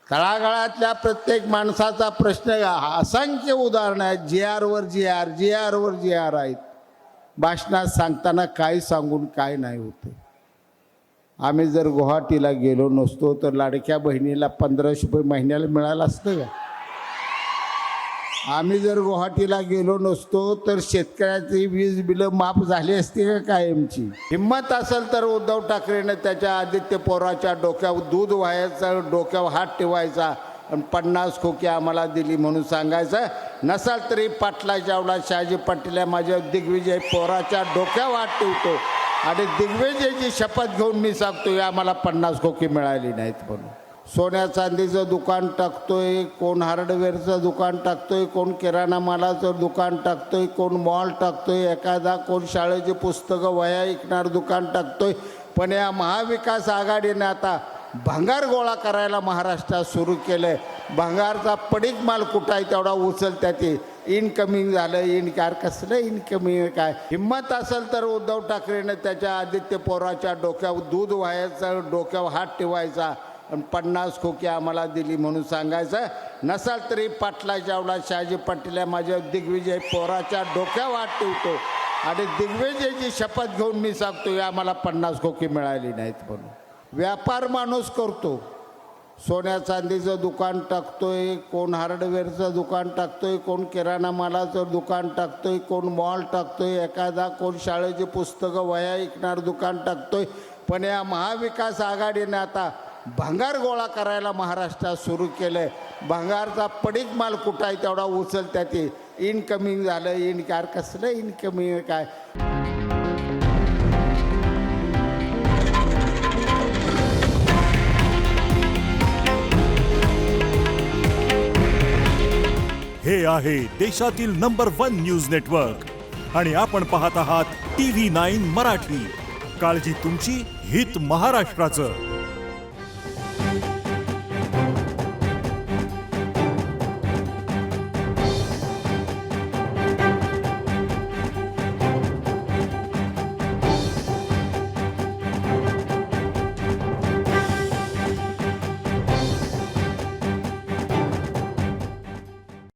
तळागाळातल्या प्रत्येक माणसाचा प्रश्न असंख्य उदाहरणं आहेत. जी आरवर जी आर आहेत. भाषणात सांगताना काय सांगून काय नाही होते. आम्ही जर गुवाहाटीला गेलो नसतो तर लाडक्या बहिणीला 1500 रुपये महिन्याला मिळालं असतं का? आम्ही जर गुवाहाटीला गेलो नसतो तर शेतकऱ्याची वीज बिलं माफ झाली असती का कायमची? हिंमत असेल तर उद्धव ठाकरेने त्याच्या आदित्य पवाराच्या डोक्यावर दूध व्हायचं, डोक्यावर हात ठेवायचा आणि 50 खोकी आम्हाला दिली म्हणून सांगायचं. नसाल तरी पाटलाच्या अवला शहाजी पाटील माझ्या दिग्विजय पवाराच्या डोक्यावर हात ठेवतो आणि दिग्विजयची शपथ घेऊन मी सांगतो आम्हाला 50 खोकी मिळाली नाहीत म्हणून. सोन्या चांदीचं दुकान टाकतोय, कोण हार्डवेअरचं दुकान टाकतोय, कोण किराणा मालाचं दुकान टाकतोय, कोण मॉल टाकतोय, एखादा कोण शाळेची पुस्तकं वह्या विकणार दुकान टाकतोय. पण या महाविकास आघाडीने आता भंगार गोळा करायला महाराष्ट्रात सुरू केलं आहे. भंगारचा पडीक माल कुठं आहे तेवढा उचलत्या ते इनकमिंग झालं. इनकार कसलं इनकमिंग काय? हिंमत असेल तर उद्धव ठाकरेने त्याच्या आदित्य पवाराच्या डोक्यावर दूध व्हायचं, डोक्यावर हात ठेवायचा आणि 50 खोकी आम्हाला दिली म्हणून सांगायचं. नसाल तरी पाटलाच्या अवला शहाजी पाटील माझ्या दिग्विजय पवाराच्या डोक्यावर हात ठेवतो आणि दिग्विजयची शपथ घेऊन मी सांगतो आम्हाला 50 खोकी मिळाली नाहीत म्हणून. व्यापार माणूस करतो, सोन्या चांदीचं दुकान टाकतोय, कोण हार्डवेअरचं दुकान टाकतोय, कोण किराणा मालाचं दुकान टाकतोय, कोण मॉल टाकतोय, एखादा कोण शाळेची पुस्तकं वह्या विकणार दुकान टाकतोय. पण या महाविकास आघाडीने आता भंगार गोळा करायला महाराष्ट्रात सुरू केलं आहे. भंगारचा पडीक माल कुठं आहे तेवढा उचलत्या ते इनकमिंग झालं. इनकार कसलं इनकमिंग काय? हे आहे देशातील नंबर 1 न्यूज नेटवर्क आणि आपण पाहत आहात TV9 मराठी. काळजी तुमची, हित महाराष्ट्राचं.